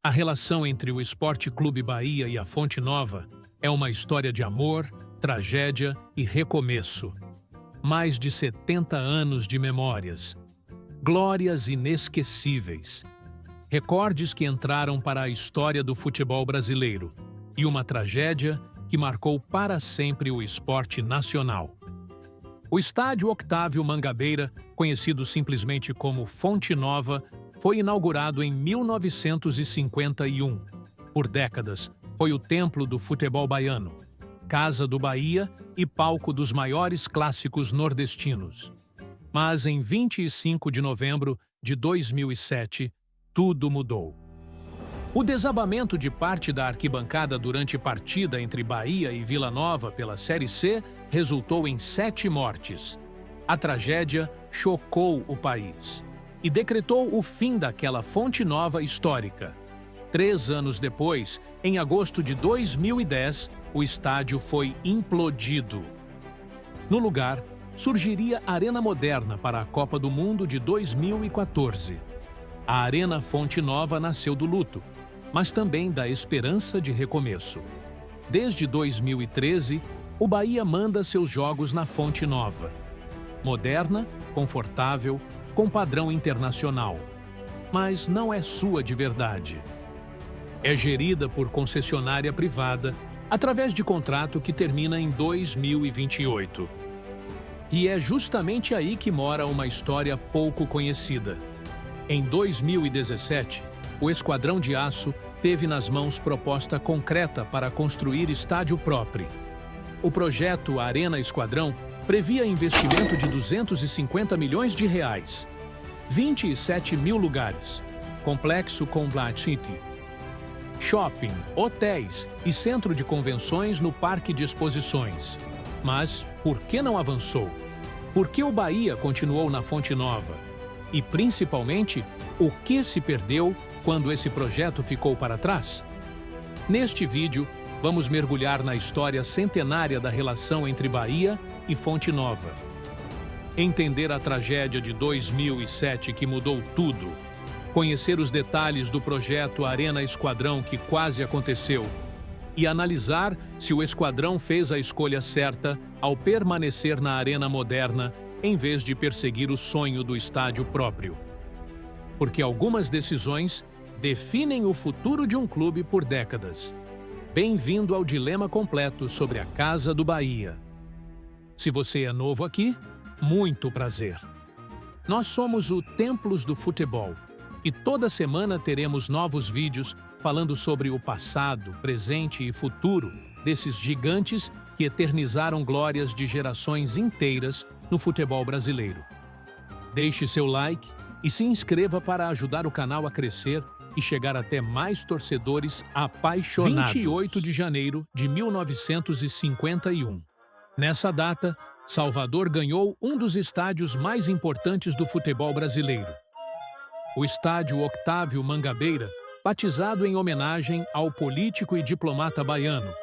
A relação entre o Esporte Clube Bahia e a Fonte Nova é uma história de amor, tragédia e recomeço. Mais de 70 anos de memórias. Glórias inesquecíveis. Recordes que entraram para a história do futebol brasileiro. E uma tragédia que marcou para sempre o esporte nacional. O estádio Octávio Mangabeira, conhecido simplesmente como Fonte Nova, foi inaugurado em 1951. Por décadas, foi o templo do futebol baiano, casa do Bahia e palco dos maiores clássicos nordestinos. Mas em 25 de novembro de 2007, tudo mudou. O desabamento de parte da arquibancada durante partida entre Bahia e Vila Nova pela Série C resultou em 7 mortes. A tragédia chocou o país e decretou o fim daquela Fonte Nova histórica. 3 anos depois, em agosto de 2010, o estádio foi implodido. No lugar, surgiria a Arena Moderna para a Copa do Mundo de 2014. A Arena Fonte Nova nasceu do luto, mas também da esperança de recomeço. Desde 2013, o Bahia manda seus jogos na Fonte Nova. Moderna, confortável, com padrão internacional. Mas não é sua de verdade. É gerida por concessionária privada, através de contrato que termina em 2028. E é justamente aí que mora uma história pouco conhecida. Em 2017, o Esquadrão de Aço teve nas mãos proposta concreta para construir estádio próprio. O projeto Arena Esquadrão previa investimento de 250 milhões de reais, 27 mil lugares, complexo com Black City, shopping, hotéis e centro de convenções no Parque de Exposições. Mas por que não avançou? Por que o Bahia continuou na Fonte Nova? E, principalmente, o que se perdeu quando esse projeto ficou para trás? Neste vídeo, vamos mergulhar na história centenária da relação entre Bahia e Fonte Nova. Entender a tragédia de 2007 que mudou tudo. Conhecer os detalhes do projeto Arena Esquadrão que quase aconteceu. E analisar se o Esquadrão fez a escolha certa ao permanecer na Arena Moderna em vez de perseguir o sonho do estádio próprio. Porque algumas decisões definem o futuro de um clube por décadas. Bem-vindo ao Dilema Completo sobre a Casa do Bahia. Se você é novo aqui, muito prazer. Nós somos o Templos do Futebol e toda semana teremos novos vídeos falando sobre o passado, presente e futuro desses gigantes que eternizaram glórias de gerações inteiras no futebol brasileiro. Deixe seu like e se inscreva para ajudar o canal a crescer e chegar até mais torcedores apaixonados. 28 de janeiro de 1951. Nessa data, Salvador ganhou um dos estádios mais importantes do futebol brasileiro. O estádio Octávio Mangabeira, batizado em homenagem ao político e diplomata baiano,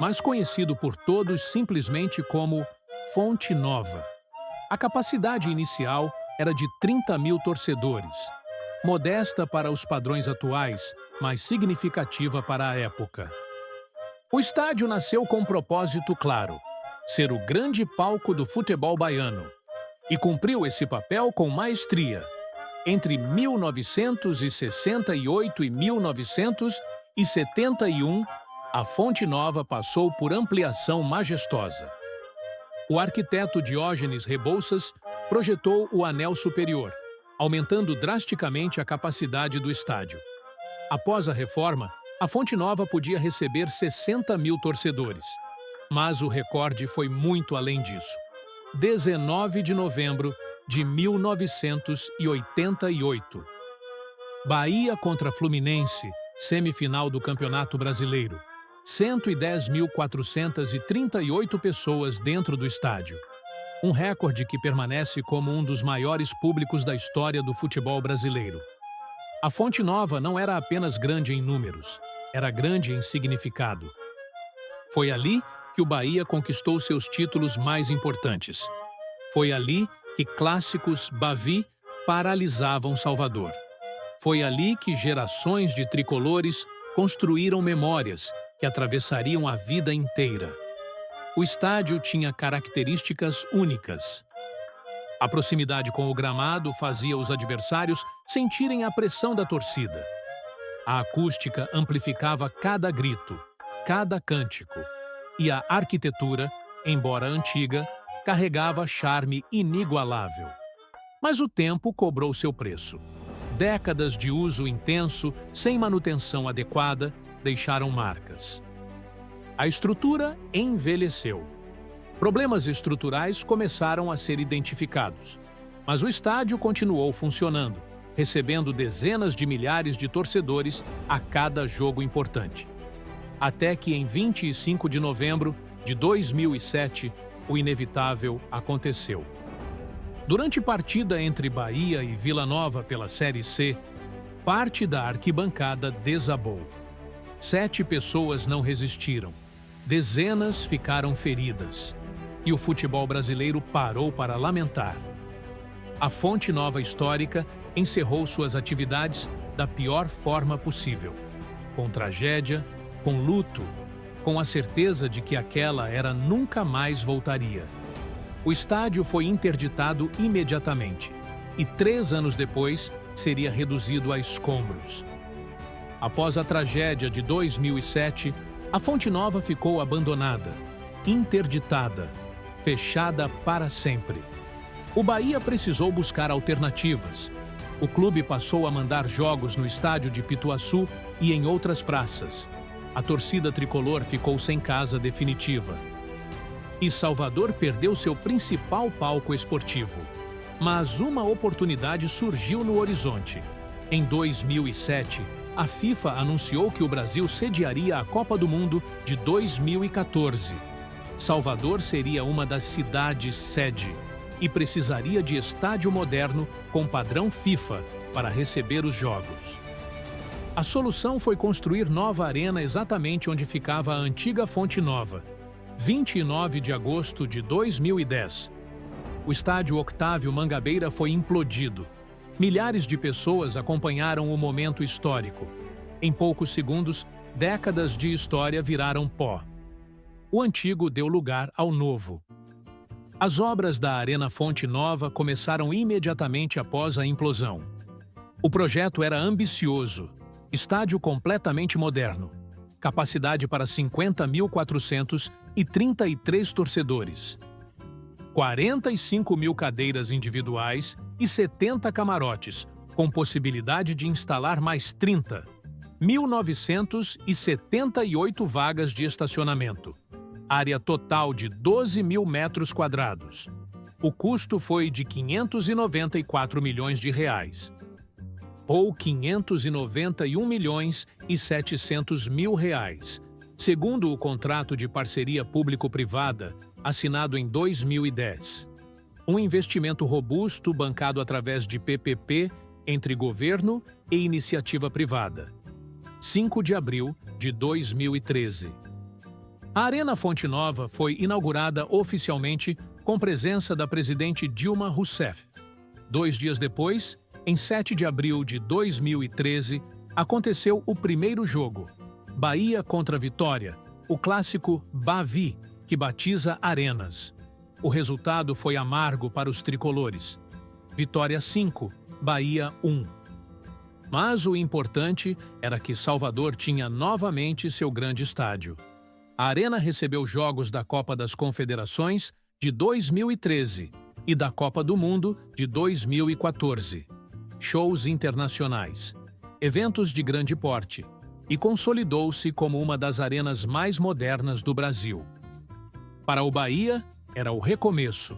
mas conhecido por todos simplesmente como Fonte Nova. A capacidade inicial era de 30 mil torcedores. Modesta para os padrões atuais, mas significativa para a época. O estádio nasceu com um propósito claro: ser o grande palco do futebol baiano. E cumpriu esse papel com maestria. Entre 1968 e 1971, a Fonte Nova passou por ampliação majestosa. O arquiteto Diógenes Rebouças projetou o anel superior, aumentando drasticamente a capacidade do estádio. Após a reforma, a Fonte Nova podia receber 60 mil torcedores. Mas o recorde foi muito além disso. 19 de novembro de 1988. Bahia contra Fluminense, semifinal do Campeonato Brasileiro. 110.438 pessoas dentro do estádio. Um recorde que permanece como um dos maiores públicos da história do futebol brasileiro. A Fonte Nova não era apenas grande em números, era grande em significado. Foi ali que o Bahia conquistou seus títulos mais importantes. Foi ali que clássicos Bavi paralisavam Salvador. Foi ali que gerações de tricolores construíram memórias que atravessariam a vida inteira. O estádio tinha características únicas. A proximidade com o gramado fazia os adversários sentirem a pressão da torcida. A acústica amplificava cada grito, cada cântico. E a arquitetura, embora antiga, carregava charme inigualável. Mas o tempo cobrou seu preço. Décadas de uso intenso, sem manutenção adequada, deixaram marcas. A estrutura envelheceu. Problemas estruturais começaram a ser identificados, mas o estádio continuou funcionando, recebendo dezenas de milhares de torcedores a cada jogo importante. Até que em 25 de novembro de 2007, o inevitável aconteceu. Durante partida entre Bahia e Vila Nova pela Série C, parte da arquibancada desabou. 7 pessoas não resistiram, dezenas ficaram feridas. E o futebol brasileiro parou para lamentar. A Fonte Nova Histórica encerrou suas atividades da pior forma possível, com tragédia, com luto, com a certeza de que aquela era nunca mais voltaria. O estádio foi interditado imediatamente e 3 anos depois seria reduzido a escombros. Após a tragédia de 2007, a Fonte Nova ficou abandonada, interditada, fechada para sempre. O Bahia precisou buscar alternativas. O clube passou a mandar jogos no estádio de Pituaçu e em outras praças. A torcida tricolor ficou sem casa definitiva. E Salvador perdeu seu principal palco esportivo. Mas uma oportunidade surgiu no horizonte. Em 2007, a FIFA anunciou que o Brasil sediaria a Copa do Mundo de 2014. Salvador seria uma das cidades sede e precisaria de estádio moderno com padrão FIFA para receber os jogos. A solução foi construir nova arena exatamente onde ficava a antiga Fonte Nova, 29 de agosto de 2010. O estádio Octávio Mangabeira foi implodido. Milhares de pessoas acompanharam o momento histórico. Em poucos segundos, décadas de história viraram pó. O antigo deu lugar ao novo. As obras da Arena Fonte Nova começaram imediatamente após a implosão. O projeto era ambicioso, estádio completamente moderno, capacidade para 50.433 torcedores, 45 mil cadeiras individuais e 70 camarotes, com possibilidade de instalar mais 30, 1.978 vagas de estacionamento. Área total de 12 mil metros quadrados. O custo foi de 594 milhões de reais. Ou 591 milhões e 700 mil reais, segundo o contrato de parceria público-privada assinado em 2010. Um investimento robusto bancado através de PPP entre governo e iniciativa privada. 5 de abril de 2013. A Arena Fonte Nova foi inaugurada oficialmente com presença da presidente Dilma Rousseff. 2 dias depois, em 7 de abril de 2013, aconteceu o primeiro jogo, Bahia contra Vitória, o clássico Bavi, que batiza arenas. O resultado foi amargo para os tricolores. Vitória 5, Bahia 1. Mas o importante era que Salvador tinha novamente seu grande estádio. A Arena recebeu jogos da Copa das Confederações de 2013 e da Copa do Mundo de 2014. Shows internacionais, eventos de grande porte, e consolidou-se como uma das arenas mais modernas do Brasil. Para o Bahia, era o recomeço,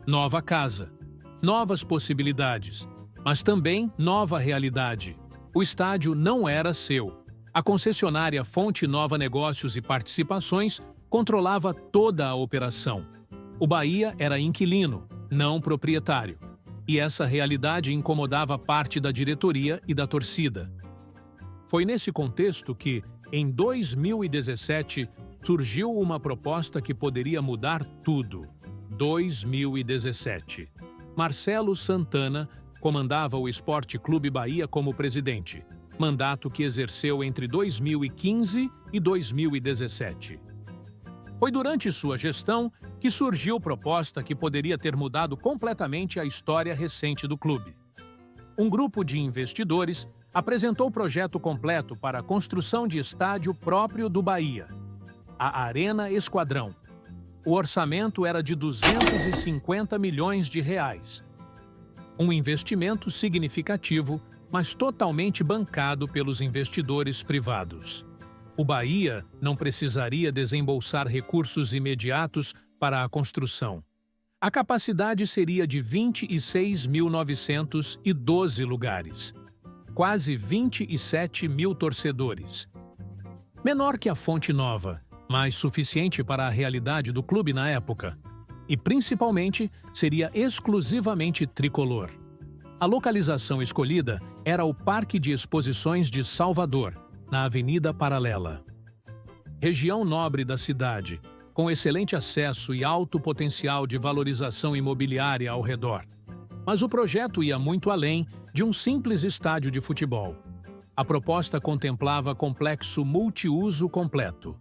nova casa, novas possibilidades, mas também nova realidade. O estádio não era seu. A concessionária Fonte Nova Negócios e Participações controlava toda a operação. O Bahia era inquilino, não proprietário. E essa realidade incomodava parte da diretoria e da torcida. Foi nesse contexto que, em 2017, surgiu uma proposta que poderia mudar tudo. 2017. Marcelo Santana comandava o Esporte Clube Bahia como presidente, mandato que exerceu entre 2015 e 2017. Foi durante sua gestão que surgiu proposta que poderia ter mudado completamente a história recente do clube. Um grupo de investidores apresentou o projeto completo para a construção de estádio próprio do Bahia, a Arena Esquadrão. O orçamento era de 250 milhões de reais. Um investimento significativo, mas totalmente bancado pelos investidores privados. O Bahia não precisaria desembolsar recursos imediatos para a construção. A capacidade seria de 26.912 lugares, quase 27 mil torcedores. Menor que a Fonte Nova, mas suficiente para a realidade do clube na época. E, principalmente, seria exclusivamente tricolor. A localização escolhida era o Parque de Exposições de Salvador, na Avenida Paralela. Região nobre da cidade, com excelente acesso e alto potencial de valorização imobiliária ao redor. Mas o projeto ia muito além de um simples estádio de futebol. A proposta contemplava complexo multiuso completo.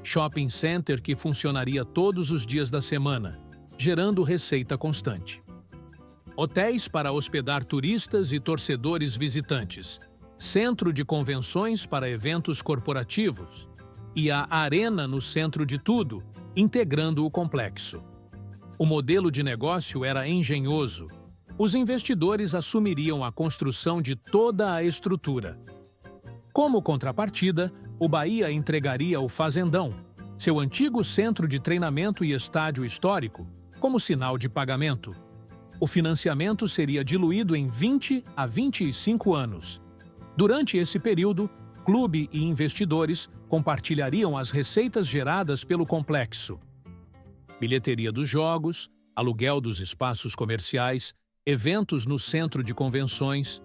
Shopping center que funcionaria todos os dias da semana, gerando receita constante. Hotéis para hospedar turistas e torcedores visitantes. Centro de convenções para eventos corporativos. E a arena no centro de tudo, integrando o complexo. O modelo de negócio era engenhoso. Os investidores assumiriam a construção de toda a estrutura. Como contrapartida, o Bahia entregaria o Fazendão, seu antigo centro de treinamento e estádio histórico, como sinal de pagamento. O financiamento seria diluído em 20 a 25 anos. Durante esse período, clube e investidores compartilhariam as receitas geradas pelo complexo. Bilheteria dos jogos, aluguel dos espaços comerciais, eventos no centro de convenções,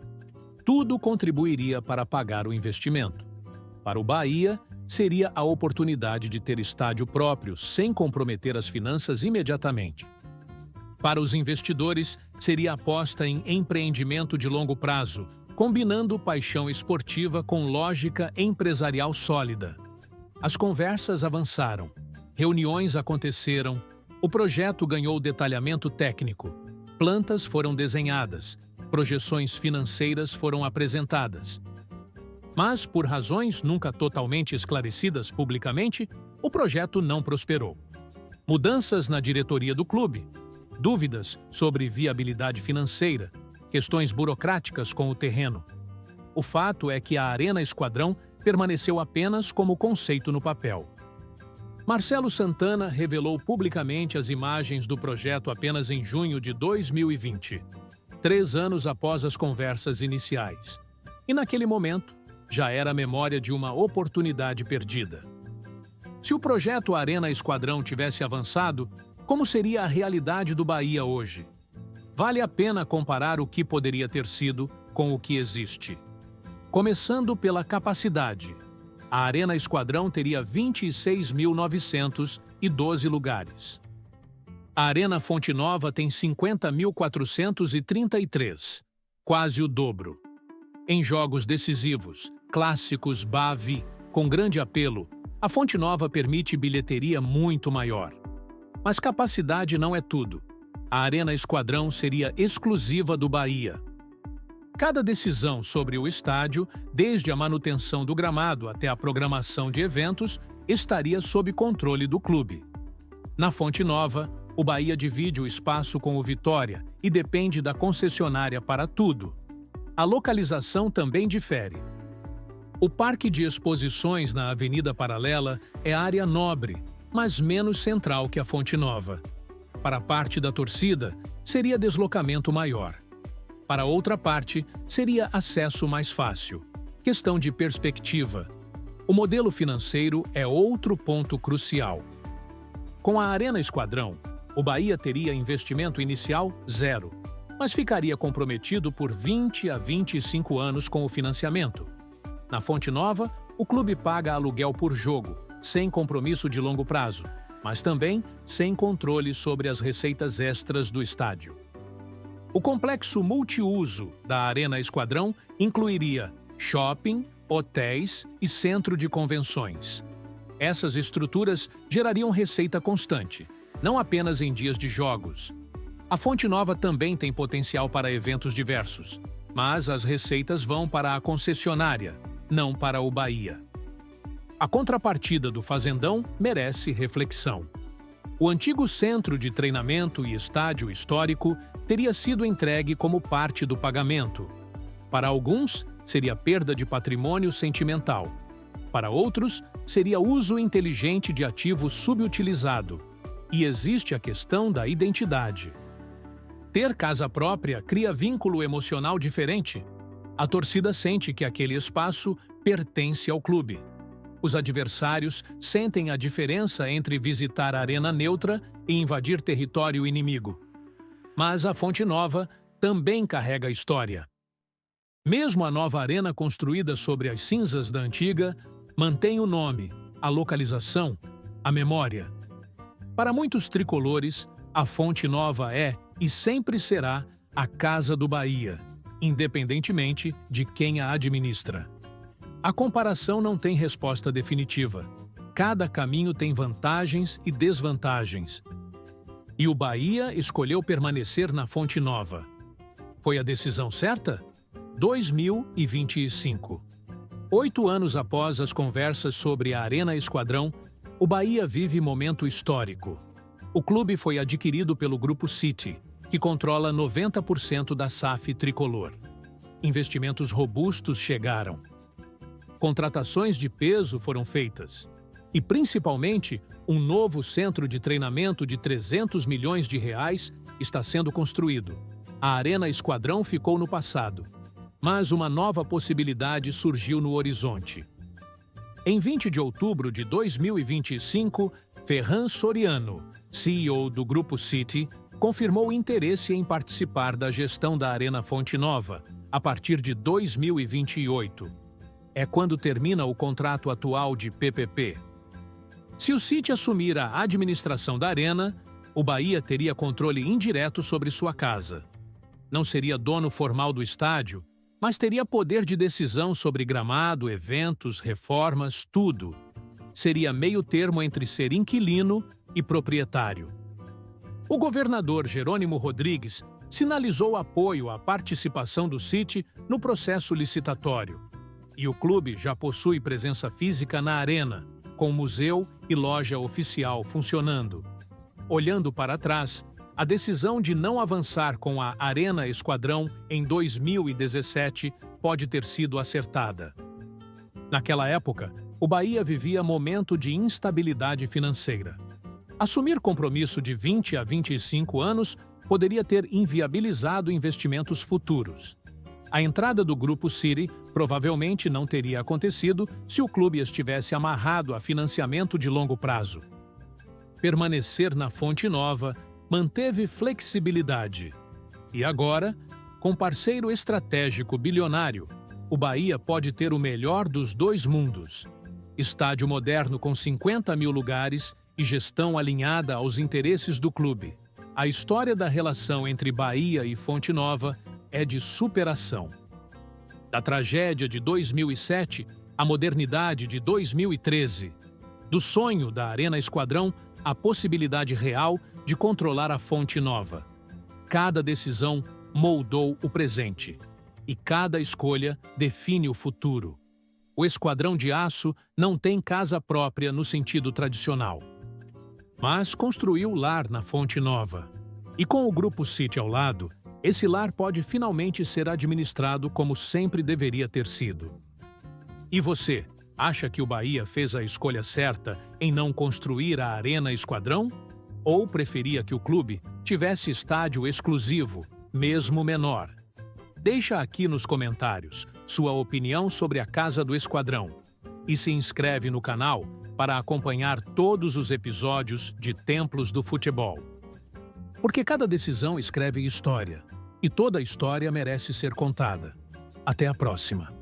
tudo contribuiria para pagar o investimento. Para o Bahia, seria a oportunidade de ter estádio próprio sem comprometer as finanças imediatamente. Para os investidores, seria a aposta em empreendimento de longo prazo, combinando paixão esportiva com lógica empresarial sólida. As conversas avançaram, reuniões aconteceram, o projeto ganhou detalhamento técnico, plantas foram desenhadas, projeções financeiras foram apresentadas. Mas, por razões nunca totalmente esclarecidas publicamente, o projeto não prosperou. Mudanças na diretoria do clube, dúvidas sobre viabilidade financeira, questões burocráticas com o terreno. O fato é que a Arena Esquadrão permaneceu apenas como conceito no papel. Marcelo Santana revelou publicamente as imagens do projeto apenas em junho de 2020, 3 anos após as conversas iniciais. E naquele momento, já era a memória de uma oportunidade perdida. Se o projeto Arena Esquadrão tivesse avançado, como seria a realidade do Bahia hoje? Vale a pena comparar o que poderia ter sido com o que existe. Começando pela capacidade. A Arena Esquadrão teria 26.912 lugares. A Arena Fonte Nova tem 50.433, quase o dobro. Em jogos decisivos, clássicos Bavi, com grande apelo, a Fonte Nova permite bilheteria muito maior. Mas capacidade não é tudo. A Arena Esquadrão seria exclusiva do Bahia. Cada decisão sobre o estádio, desde a manutenção do gramado até a programação de eventos, estaria sob controle do clube. Na Fonte Nova, o Bahia divide o espaço com o Vitória e depende da concessionária para tudo. A localização também difere. O Parque de Exposições na Avenida Paralela é área nobre, mas menos central que a Fonte Nova. Para parte da torcida, seria deslocamento maior. Para outra parte, seria acesso mais fácil. Questão de perspectiva. O modelo financeiro é outro ponto crucial. Com a Arena Esquadrão, o Bahia teria investimento inicial zero, mas ficaria comprometido por 20 a 25 anos com o financiamento. Na Fonte Nova, o clube paga aluguel por jogo, sem compromisso de longo prazo, mas também sem controle sobre as receitas extras do estádio. O complexo multiuso da Arena Esquadrão incluiria shopping, hotéis e centro de convenções. Essas estruturas gerariam receita constante, não apenas em dias de jogos. A Fonte Nova também tem potencial para eventos diversos, mas as receitas vão para a concessionária, não para o Bahia. A contrapartida do Fazendão merece reflexão. O antigo centro de treinamento e estádio histórico teria sido entregue como parte do pagamento. Para alguns, seria perda de patrimônio sentimental. Para outros, seria uso inteligente de ativo subutilizado. E existe a questão da identidade. Ter casa própria cria vínculo emocional diferente. A torcida sente que aquele espaço pertence ao clube. Os adversários sentem a diferença entre visitar a arena neutra e invadir território inimigo. Mas a Fonte Nova também carrega história. Mesmo a nova arena construída sobre as cinzas da antiga, mantém o nome, a localização, a memória. Para muitos tricolores, a Fonte Nova é e sempre será a Casa do Bahia, independentemente de quem a administra. A comparação não tem resposta definitiva. Cada caminho tem vantagens e desvantagens. E o Bahia escolheu permanecer na Fonte Nova. Foi a decisão certa? 2025. 8 anos após as conversas sobre a Arena Esquadrão, o Bahia vive momento histórico. O clube foi adquirido pelo Grupo City, que controla 90% da SAF tricolor. Investimentos robustos chegaram. Contratações de peso foram feitas. E, principalmente, um novo centro de treinamento de 300 milhões de reais está sendo construído. A Arena Esquadrão ficou no passado, mas uma nova possibilidade surgiu no horizonte. Em 20 de outubro de 2025, Ferran Soriano, CEO do Grupo City, confirmou interesse em participar da gestão da Arena Fonte Nova a partir de 2028. É quando termina o contrato atual de PPP. Se o City assumir a administração da Arena, o Bahia teria controle indireto sobre sua casa. Não seria dono formal do estádio, mas teria poder de decisão sobre gramado, eventos, reformas, tudo. Seria meio termo entre ser inquilino e proprietário. O governador Jerônimo Rodrigues sinalizou apoio à participação do City no processo licitatório. E o clube já possui presença física na arena, com museu e loja oficial funcionando. Olhando para trás, a decisão de não avançar com a Arena Esquadrão em 2017 pode ter sido acertada. Naquela época, o Bahia vivia momento de instabilidade financeira. Assumir compromisso de 20 a 25 anos poderia ter inviabilizado investimentos futuros. A entrada do Grupo City provavelmente não teria acontecido se o clube estivesse amarrado a financiamento de longo prazo. Permanecer na Fonte Nova manteve flexibilidade. E agora, com parceiro estratégico bilionário, o Bahia pode ter o melhor dos dois mundos. Estádio moderno com 50 mil lugares e gestão alinhada aos interesses do clube. A história da relação entre Bahia e Fonte Nova é de superação. Da tragédia de 2007 à modernidade de 2013. Do sonho da Arena Esquadrão à possibilidade real de controlar a Fonte Nova. Cada decisão moldou o presente. E cada escolha define o futuro. O Esquadrão de Aço não tem casa própria no sentido tradicional, mas construiu lar na Fonte Nova. E com o Grupo City ao lado, esse lar pode finalmente ser administrado como sempre deveria ter sido. E você, acha que o Bahia fez a escolha certa em não construir a Arena Esquadrão? Ou preferia que o clube tivesse estádio exclusivo, mesmo menor? Deixa aqui nos comentários sua opinião sobre a Casa do Esquadrão e se inscreve no canal para acompanhar todos os episódios de Templos do Futebol. Porque cada decisão escreve história, e toda história merece ser contada. Até a próxima!